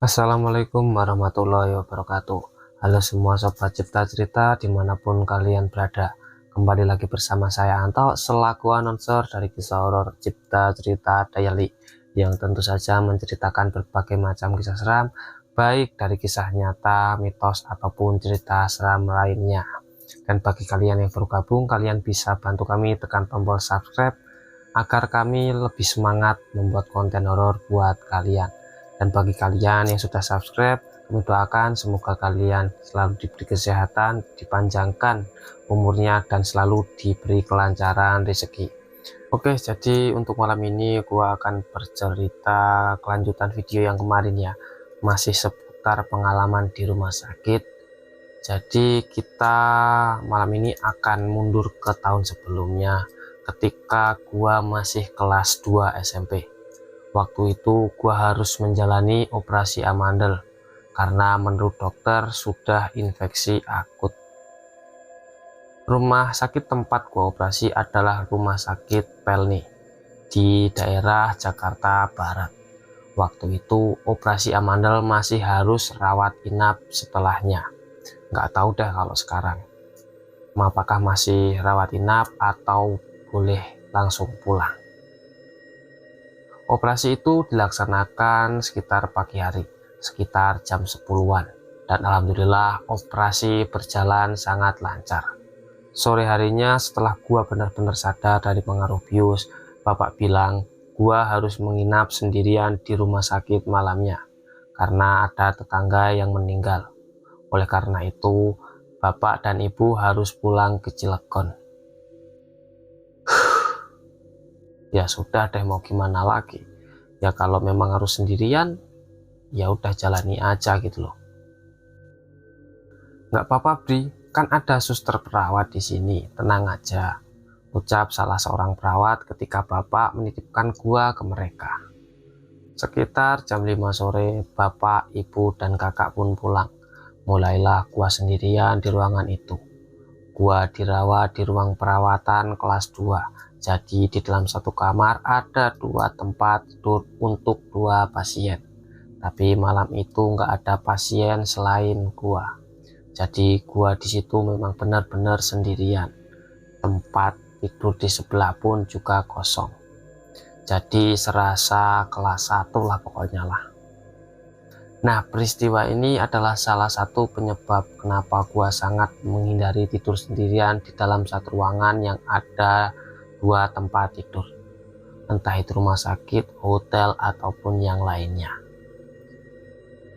Assalamualaikum warahmatullahi wabarakatuh. Halo semua sobat Cipta Cerita dimanapun kalian berada. Kembali lagi bersama saya Anto selaku announcer dari kisah horor Cipta Cerita Daily, yang tentu saja menceritakan berbagai macam kisah seram, baik dari kisah nyata, mitos ataupun cerita seram lainnya. Dan bagi kalian yang baru gabung, kalian bisa bantu kami tekan tombol subscribe agar kami lebih semangat membuat konten horor buat kalian. Dan bagi kalian yang sudah subscribe, kami doakan semoga kalian selalu diberi kesehatan, dipanjangkan umurnya, dan selalu diberi kelancaran rezeki. Oke, jadi untuk malam ini gua akan bercerita kelanjutan video yang kemarin ya, masih seputar pengalaman di rumah sakit. Jadi kita malam ini akan mundur ke tahun sebelumnya, ketika gua masih kelas 2 SMP. Waktu itu gua harus menjalani operasi amandel karena menurut dokter sudah infeksi akut. Rumah sakit tempat gua operasi adalah Rumah Sakit Pelni di daerah Jakarta Barat. Waktu itu operasi amandel masih harus rawat inap setelahnya. Nggak tahu deh kalau sekarang, apakah masih rawat inap atau boleh langsung pulang. Operasi itu dilaksanakan sekitar pagi hari, sekitar jam 10-an, dan alhamdulillah operasi berjalan sangat lancar. Sore harinya setelah gua benar-benar sadar dari pengaruh bius, bapak bilang gua harus menginap sendirian di rumah sakit malamnya karena ada tetangga yang meninggal. Oleh karena itu, bapak dan ibu harus pulang ke Cilegon. Ya sudah deh, mau gimana lagi. Ya kalau memang harus sendirian, ya udah jalani aja gitu loh. Nggak apa-apa Bri, kan ada suster perawat di sini, tenang aja, ucap salah seorang perawat ketika bapak menitipkan gua ke mereka. Sekitar jam 5 sore, bapak, ibu, dan kakak pun pulang. Mulailah gua sendirian di ruangan itu. Gua dirawat di ruang perawatan kelas 2. Jadi di dalam satu kamar ada 2 tempat tidur untuk 2 pasien. Tapi malam itu nggak ada pasien selain gua. Jadi gua di situ memang benar-benar sendirian. Tempat tidur di sebelah pun juga kosong. Jadi serasa kelas 1 lah pokoknya lah. Nah, peristiwa ini adalah salah satu penyebab kenapa gua sangat menghindari tidur sendirian di dalam satu ruangan yang ada 2 tempat tidur. Entah itu rumah sakit, hotel, ataupun yang lainnya.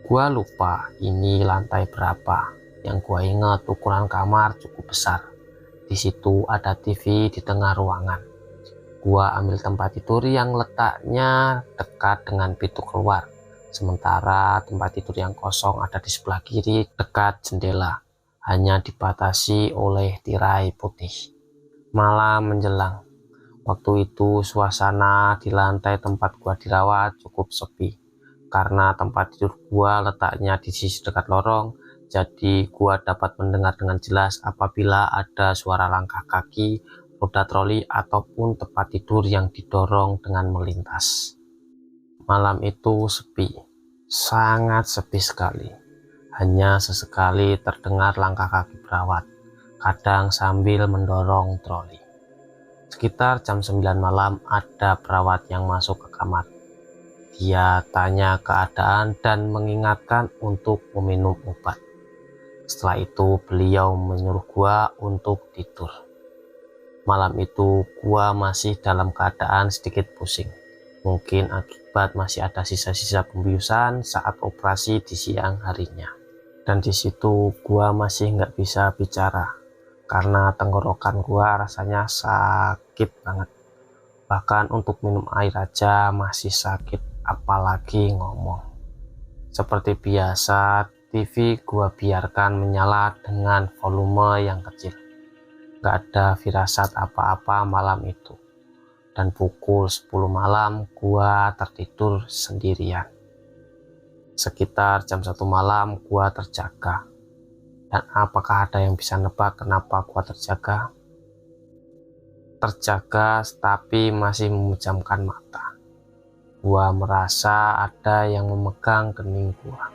Gua lupa ini lantai berapa. Yang gua ingat ukuran kamar cukup besar. Di situ ada TV di tengah ruangan. Gua ambil tempat tidur yang letaknya dekat dengan pintu keluar. Sementara tempat tidur yang kosong ada di sebelah kiri dekat jendela, hanya dibatasi oleh tirai putih. Malam menjelang. Waktu itu suasana di lantai tempat gua dirawat cukup sepi. Karena tempat tidur gua letaknya di sisi dekat lorong, jadi gua dapat mendengar dengan jelas apabila ada suara langkah kaki, roda troli, ataupun tempat tidur yang didorong dengan melintas. Malam itu sepi, sangat sepi sekali. Hanya sesekali terdengar langkah kaki perawat, kadang sambil mendorong troli. Sekitar jam 9 malam ada perawat yang masuk ke kamar. Dia tanya keadaan dan mengingatkan untuk meminum obat. Setelah itu beliau menyuruh gua untuk tidur. Malam itu gua masih dalam keadaan sedikit pusing. Mungkin akibat masih ada sisa-sisa pembiusan saat operasi di siang harinya. Dan di situ gua masih nggak bisa bicara karena tenggorokan gua rasanya sakit banget. Bahkan untuk minum air aja masih sakit, apalagi ngomong. Seperti biasa, TV gua biarkan menyala dengan volume yang kecil. Gak ada firasat apa-apa malam itu. Dan pukul 10 malam gua tertidur sendirian. Sekitar jam 1 malam gua terjaga. Dan apakah ada yang bisa nebak kenapa gua terjaga? Terjaga tapi masih memejamkan mata. Gua merasa ada yang memegang kening gua.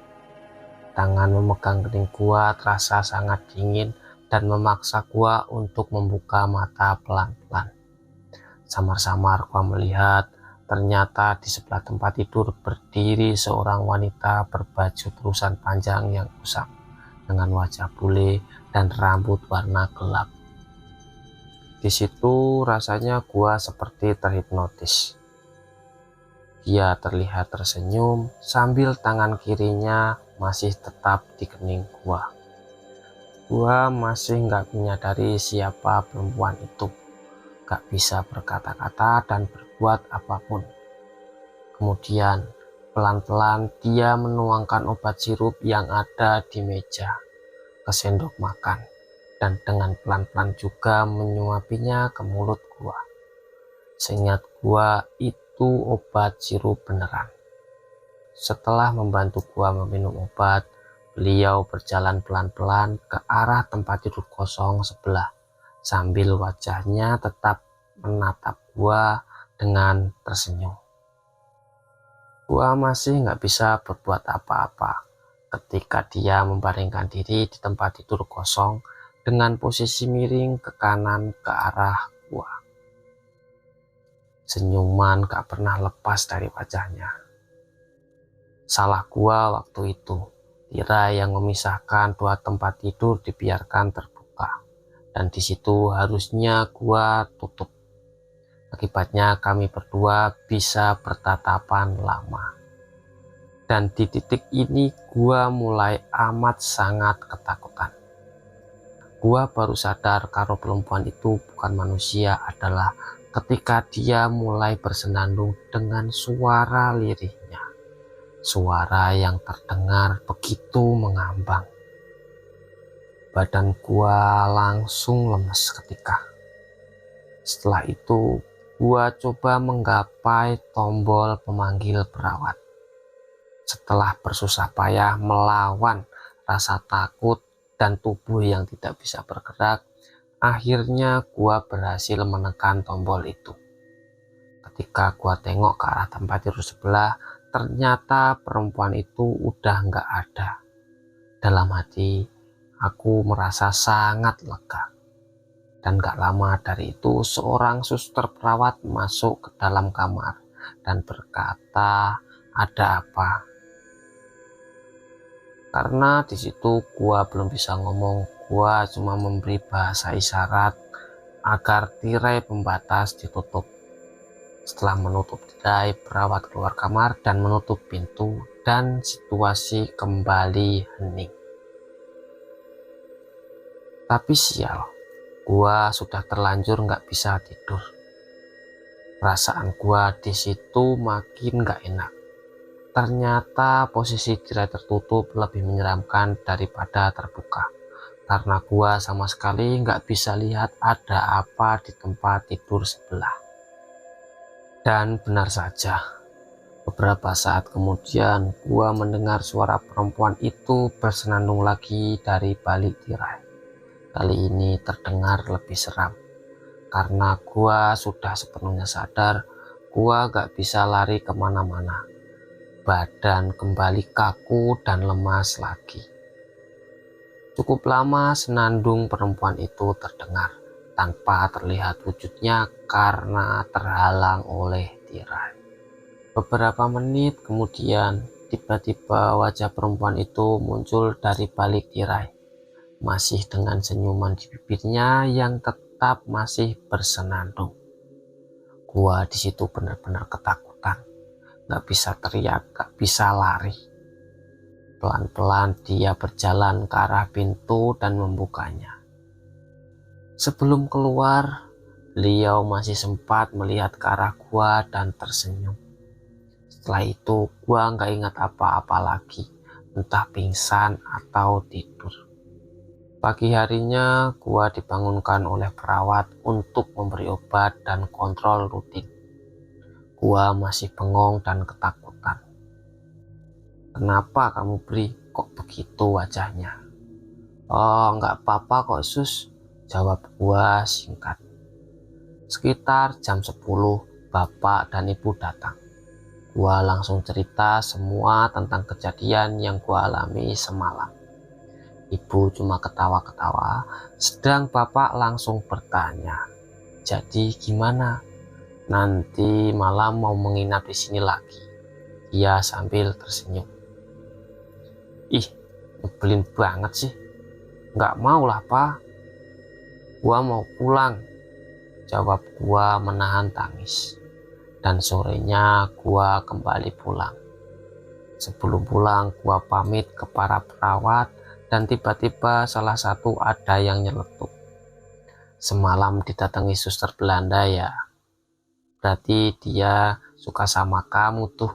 Tangan memegang kening gua terasa sangat dingin dan memaksa gua untuk membuka mata pelan-pelan. Samar-samar gua melihat ternyata di sebelah tempat tidur berdiri seorang wanita berbaju terusan panjang yang kusam dengan wajah bule dan rambut warna gelap. Di situ rasanya gua seperti terhipnotis. Dia terlihat tersenyum sambil tangan kirinya masih tetap di kening gua. Gua masih nggak menyadari siapa perempuan itu. Gak bisa berkata-kata dan berbuat apapun. Kemudian pelan-pelan dia menuangkan obat sirup yang ada di meja ke sendok makan dan dengan pelan-pelan juga menyuapinya ke mulut gua. Seingat gua itu obat sirup beneran. Setelah membantu gua meminum obat, beliau berjalan pelan-pelan ke arah tempat tidur kosong sebelah sambil wajahnya tetap menatap gua dengan tersenyum. Gua masih nggak bisa berbuat apa-apa ketika dia membaringkan diri di tempat tidur kosong dengan posisi miring ke kanan ke arah gua. Senyuman gak pernah lepas dari wajahnya. Salah gua waktu itu, tirai yang memisahkan dua tempat tidur dibiarkan terbuka, dan di situ harusnya gua tutup. Akibatnya kami berdua bisa bertatapan lama. Dan di titik ini gua mulai amat sangat ketakutan. Gua baru sadar kalau perempuan itu bukan manusia adalah ketika dia mulai bersenandung dengan suara lirihnya. Suara yang terdengar begitu mengambang. Badan gua langsung lemes seketika. Setelah itu gua coba menggapai tombol pemanggil perawat. Setelah bersusah payah melawan rasa takut dan tubuh yang tidak bisa bergerak, akhirnya gua berhasil menekan tombol itu. Ketika gua tengok ke arah tempat tidur sebelah, ternyata perempuan itu udah nggak ada. Dalam hati, aku merasa sangat lega. Dan gak lama dari itu, seorang suster perawat masuk ke dalam kamar dan berkata, "Ada apa?" Karena di situ gua belum bisa ngomong, gua cuma memberi bahasa isyarat agar tirai pembatas ditutup. Setelah menutup tirai, perawat keluar kamar dan menutup pintu dan situasi kembali hening. Tapi sial, gua sudah terlanjur nggak bisa tidur. Perasaan gua di situ makin nggak enak. Ternyata posisi tirai tertutup lebih menyeramkan daripada terbuka, karena gua sama sekali nggak bisa lihat ada apa di tempat tidur sebelah. Dan benar saja, beberapa saat kemudian gua mendengar suara perempuan itu bersenandung lagi dari balik tirai. Kali ini terdengar lebih seram, karena gua sudah sepenuhnya sadar gua gak bisa lari kemana-mana. Badan kembali kaku dan lemas lagi. Cukup lama senandung perempuan itu terdengar tanpa terlihat wujudnya karena terhalang oleh tirai. Beberapa menit kemudian tiba-tiba wajah perempuan itu muncul dari balik tirai, masih dengan senyuman di bibirnya yang tetap masih bersenandung. Gua di situ benar-benar ketakutan. Gak bisa teriak, gak bisa lari. Pelan-pelan dia berjalan ke arah pintu dan membukanya. Sebelum keluar, beliau masih sempat melihat ke arah gua dan tersenyum. Setelah itu gua gak ingat apa-apa lagi, entah pingsan atau tidur. Pagi harinya gua dibangunkan oleh perawat untuk memberi obat dan kontrol rutin. Gua masih bengong dan ketakutan. "Kenapa kamu beri? Kok begitu wajahnya?" "Oh, nggak apa-apa kok sus," jawab gua singkat. Sekitar jam 10 bapak dan ibu datang. Gua langsung cerita semua tentang kejadian yang gua alami semalam. Ibu cuma ketawa-ketawa, sedang bapak langsung bertanya, "Jadi gimana? Nanti malam mau menginap di sini lagi?" Ia sambil tersenyum. "Ih, nyebelin banget sih. Nggak mau lah, Pak. Gua mau pulang," jawab gua menahan tangis. Dan sorenya gua kembali pulang. Sebelum pulang, gua pamit ke para perawat dan tiba-tiba salah satu ada yang nyeletuk. "Semalam didatangi suster Belanda ya? Berarti dia suka sama kamu tuh."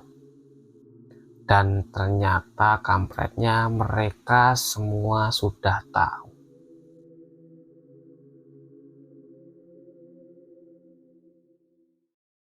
Dan ternyata kampretnya mereka semua sudah tahu.